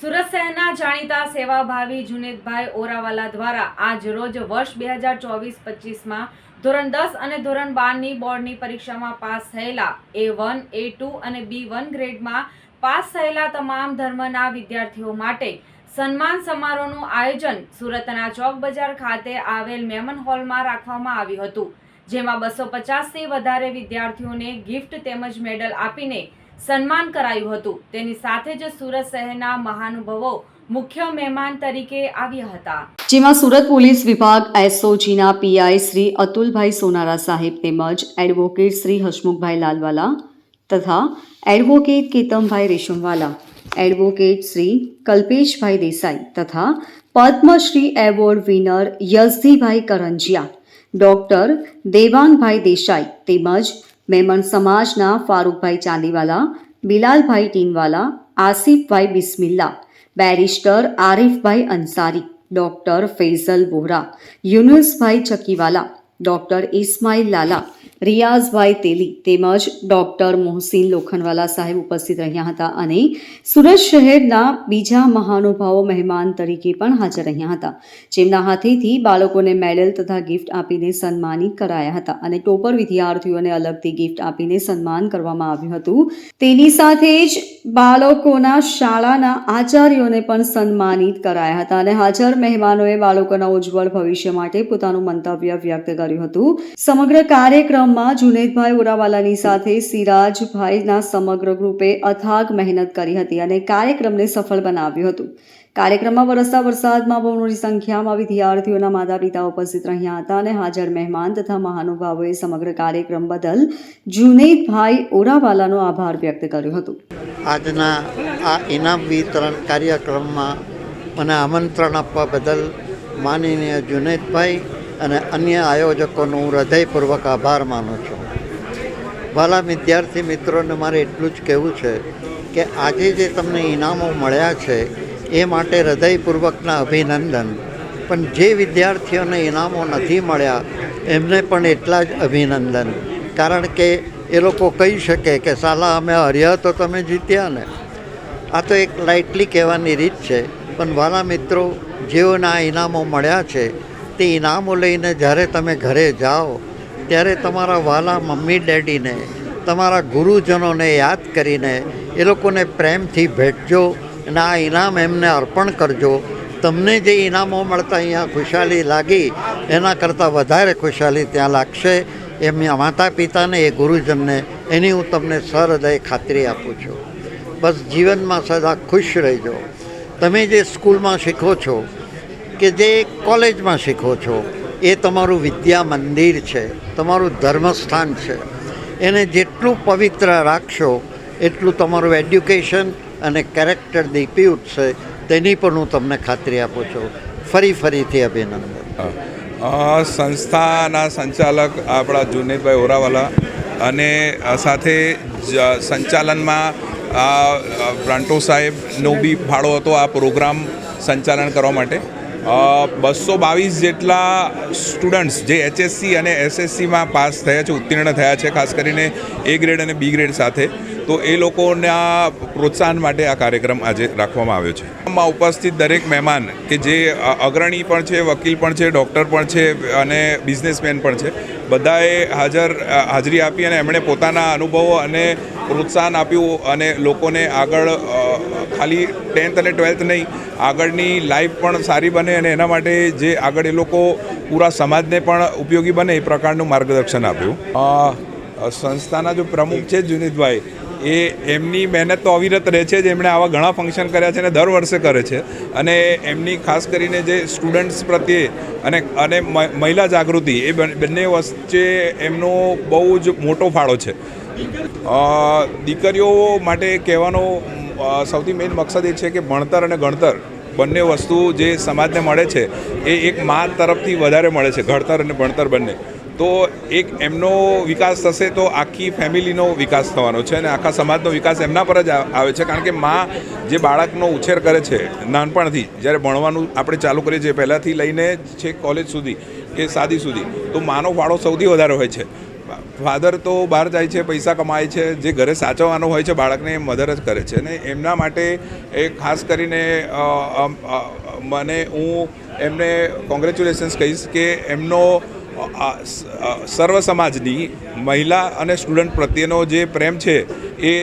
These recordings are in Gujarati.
સુરત શહેરના જાણીતા સેવાભાવી જુનેદભાઈ ઓરાવાલા દ્વારા આજ રોજ વર્ષ 2024-25માં ધોરણ 10 અને ધોરણ 12ની બોર્ડની પરીક્ષામાં પાસ થયેલા A1, A2 અને B1 ગ્રેડમાં પાસ થયેલા તમામ ધર્મના વિદ્યાર્થીઓ માટે સન્માન સમારોહનું આયોજન સુરતના ચોક બજાર ખાતે આવેલ મહેમાન હોલમાં રાખવામાં આવ્યું હતું, જેમાં 250થી વધારે વિદ્યાર્થીઓને ગિફ્ટ તેમજ મેડલ આપીને સન્માન કરાયું હતું। તેની સાથે જ સુરત શહેરના મહાનુભાવો મુખ્ય મહેમાન તરીકે આવ્યા હતા, જેમાં સુરત પોલીસ વિભાગ SOGના PI શ્રી અતુલભાઈ સોનારા સાહેબ તેમજ એડવોકેટ શ્રી હસમુખભાઈ લાલવાલા તથા એડવોકેટ કેતમભાઈ રેશમવાલા, એડવોકેટ શ્રી કલ્પેશભાઈ દેસાઈ તથા Padmashri award winner Yazdibhai Karanjia, doctor Devangbhai Desai તેમજ મેમન સમાજના Farukbhai Chandiwala, Bilalbhai Tinwala, Asifbhai Bismilla, barrister Arifbhai Ansari, doctor Faizal Bohra, Yunusbhai Chakiwala, doctor Ismail Lala, Riyazbhai Teli તેમજ ડોક્ટર મોહસિન લોખંડવાલા સાહેબ ઉપસ્થિત રહ્યા હતા અને સુરત શહેરના બીજા મહાનુભાવો મહેમાન તરીકે પણ હાજર રહ્યા હતા, જેમના હાથેથી બાળકોને મેડલ તથા ગિફ્ટ આપીને સન્માનિત કરાયા હતા અને ટોપર વિદ્યાર્થીઓને અલગથી ગિફ્ટ આપીને સન્માન કરવામાં આવ્યું હતું। તેની સાથે જ બાળકોના શાળાના આચાર્યોને પણ સન્માનિત કરાયા હતા અને હાજર મહેમાનોએ બાળકોના ઉજ્જવળ ભવિષ્ય માટે પોતાનું મંતવ્ય વ્યક્ત કર્યું હતું। સમગ્ર કાર્યક્રમમાં જુનેદભાઈ ઓરાવાલાની સાથે સિરાજભાઈના સમગ્ર ગ્રુપે અથાગ મહેનત કરી હતી અને કાર્યક્રમને સફળ બનાવ્યું હતું। કાર્યક્રમમાં વરસતા વરસાદમાં બહોળી સંખ્યામાં વિદ્યાર્થીઓના માતા પિતા ઉપસ્થિત રહ્યા હતા અને હાજર મહેમાન તથા મહાનુભાવોએ સમગ્ર કાર્યક્રમ બદલ જુનેદભાઈ ઓરાવાલાનો આભાર વ્યક્ત કર્યો હતો। આજના આ ઇનામ વિતરણ કાર્યક્રમમાં મને આમંત્રણ આપવા બદલ માનનીય જુનેદભાઈ અને અન્ય આયોજકોનો હું હૃદયપૂર્વક આભાર માનું છું। વાલા વિદ્યાર્થી મિત્રોને મારે એટલું જ કહેવું છે કે આજે જે તમને ઇનામો મળ્યા છે એ માટે હૃદયપૂર્વકના અભિનંદન, પણ જે વિદ્યાર્થીઓને ઇનામો નથી મળ્યા એમને પણ એટલા જ અભિનંદન, કારણ કે એ લોકો કહી શકે કે સાલા અમે હાર્યા તો તમે જીત્યા ને। આ તો એક લાઇટલી કહેવાની રીત છે, પણ વાલા મિત્રો જેઓને આ ઇનામો મળ્યા છે તે ઇનામો લઈને જ્યારે તમે ઘરે જાઓ ત્યારે તમારા વાલા મમ્મી ડેડીને, તમારા ગુરુજનોને યાદ કરીને એ લોકોને પ્રેમથી ભેટજો અને આ ઇનામ એમને અર્પણ કરજો। તમને જે ઇનામો મળતા અહીંયા ખુશાલી લાગી એના કરતાં વધારે ખુશાલી ત્યાં લાગશે। એમના માતા પિતાને, એ ગુરુજનને એની હું તમને સહૃદય ખાતરી આપું છું। બસ જીવનમાં સદા ખુશ રહેજો। તમે જે સ્કૂલમાં શીખો છો કે જે કોલેજમાં શીખો છો એ તમારું વિદ્યા મંદિર છે, તમારું ધર્મસ્થાન છે। એને જેટલું પવિત્ર રાખશો એટલું તમારું એડ્યુકેશન અને કેરેક્ટર દીપી ઉઠશે, તેની પણ હું તમને ખાતરી આપું છું। ફરીથી અભિનંદન। સંસ્થાના સંચાલક આપણા જુનેદભાઈ ઓરાવાલા અને સાથે સંચાલનમાં બ્રાન્ટો સાહેબનો બી ફાળો હતો આ પ્રોગ્રામ સંચાલન કરવા માટે। 222 જેટલા સ્ટુડન્ટ્સ જે HSC અને SSCમાં પાસ થયા છે, ઉત્તીર્ણ થયા છે, ખાસ કરીને A ગ્રેડ અને B ગ્રેડ સાથે, તો એ લોકોના પ્રોત્સાહન માટે આ કાર્યક્રમ આજે રાખવામાં આવ્યો છે। આમાં ઉપસ્થિત દરેક મહેમાન કે જે અગ્રણી પણ છે, વકીલ પણ છે, ડૉક્ટર પણ છે અને બિઝનેસમેન પણ છે, બધાએ હાજરી આપી અને એમણે પોતાના અનુભવો અને પ્રોત્સાહન આપ્યું અને લોકોને આગળ ખાલી 10th અને 12th નહીં, આગળની લાઈફ પણ સારી બને અને એના માટે જે આગળ એ લોકો પૂરા સમાજને પણ ઉપયોગી બને એ પ્રકારનું માર્ગદર્શન આપ્યું। સંસ્થાના જો પ્રમુખ છે જુનેદભાઈ, એ એમની મહેનત તો અવિરત રહે છે જ, એમણે આવા ઘણા ફંક્શન કર્યા છે અને દર વર્ષે કરે છે અને એમની ખાસ કરીને જે સ્ટુડન્ટ્સ પ્રત્યે અને મહિલા જાગૃતિ, એ બંને વચ્ચે એમનો બહુ જ મોટો ફાળો છે। દીકરીઓ માટે કહેવાનો સૌથી મેઇન મકસદ એ છે કે ભણતર અને ગણતર બંને વસ્તુ જે સમાજને મળે છે એ એક મા તરફથી વધારે મળે છે, ઘડતર અને ભણતર બંને। તો એક એમનો વિકાસ થશે તો આખી ફેમિલીનો વિકાસ થવાનો છે અને આખા સમાજનો વિકાસ એમના પર જ આવે છે, કારણ કે મા જે બાળકનો ઉછેર કરે છે નાનપણથી, જ્યારે ભણવાનું આપણે ચાલુ કરીએ છીએ પહેલાંથી લઈને છેક કોલેજ સુધી કે શાદી સુધી, તો માનો ફાળો સૌથી વધારે હોય છે। ફાધર તો બહાર જાય છે, પૈસા કમાય છે, જે ઘરે સાચવવાનો હોય છે બાળકને એ મધર જ કરે છે. અને એમના માટે એ ખાસ કરીને હું એમને કોંગ્રેચ્યુલેશન્સ કહીશ કે એમનો સર્વ સમાજની મહિલા અને સ્ટુડન્ટ પ્રત્યેનો જે પ્રેમ છે એ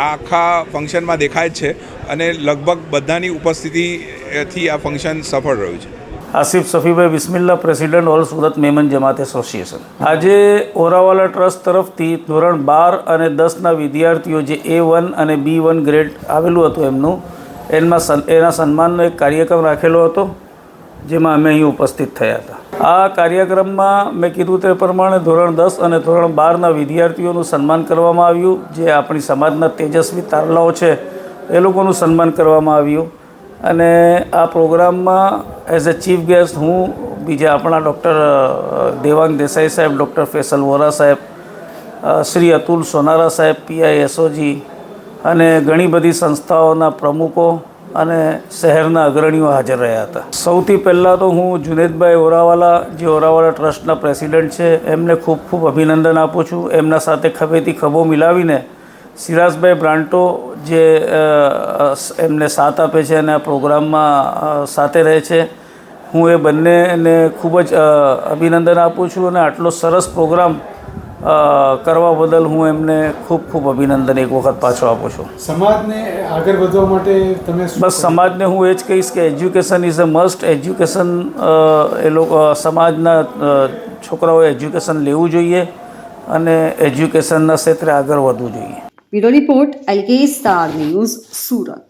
આખા ફંક્શનમાં દેખાય જ છે અને લગભગ બધાની ઉપસ્થિતિથી આ ફંક્શન સફળ રહ્યું છે. આસિફ સફીભાઈ બિસ્મિલ્લા, પ્રેસિડેન્ટ ઓલ સુરત મેમન જમાત એસોસિએશન. આજે ઓરાવાલા ટ્રસ્ટ તરફથી ધોરણ 12 અને 10ના વિદ્યાર્થીઓ જે A1 અને B1 ગ્રેડ આવેલું હતું એના સન્માનનો એક કાર્યક્રમ રાખેલો હતો, જેમાં અમે અહીં ઉપસ્થિત થયા હતા. આ કાર્યક્રમમાં મેં કીધું તે પ્રમાણે ધોરણ 10 અને ધોરણ 12ના વિદ્યાર્થીઓનું સન્માન કરવામાં આવ્યું. જે આપણી સમાજના તેજસ્વી તારલાઓ છે એ લોકોનું સન્માન કરવામાં આવ્યું. અને આ પ્રોગ્રામમાં એઝ અ ચીફ ગેસ્ટ હું બીજા આપણા ડૉક્ટર દેવાંગ દેસાઈ સાહેબ, ડૉક્ટર ફેસલ વોરા સાહેબ, શ્રી અતુલ સોનારા સાહેબ, PI SOG અને ઘણી બધી સંસ્થાઓના પ્રમુખો અને શહેરના અગ્રણીઓ હાજર રહ્યા હતા. સૌથી પહેલાં તો હું જુનેદભાઈ ઓરાવાલા, જે ઓરાવાલા ટ્રસ્ટના પ્રેસિડેન્ટ છે, એમને ખૂબ ખૂબ અભિનંદન આપું છું. એમના સાથે ખભેથી ખભો મિલાવીને સિરાજભાઈ બ્રાન્ટો જે એમને સાથ આપે છે અને આ પ્રોગ્રામમાં સાથે રહે છે, હું એ બંનેને ખૂબ જ અભિનંદન આપું છું. અને આટલો સરસ પ્રોગ્રામ કરવા બદલ હું એમને ખૂબ ખૂબ અભિનંદન એક વખત પાછો આપું છું. સમાજને આગળ વધવા માટે તમે બસ સમાજને હું એ જ કહીશ કે education is a must. Education એ લોકો સમાજના છોકરાઓએ એજ્યુકેશન લેવું જોઈએ અને એજ્યુકેશનના ક્ષેત્રે આગળ વધવું જોઈએ. Bureau report LK star news, Surat.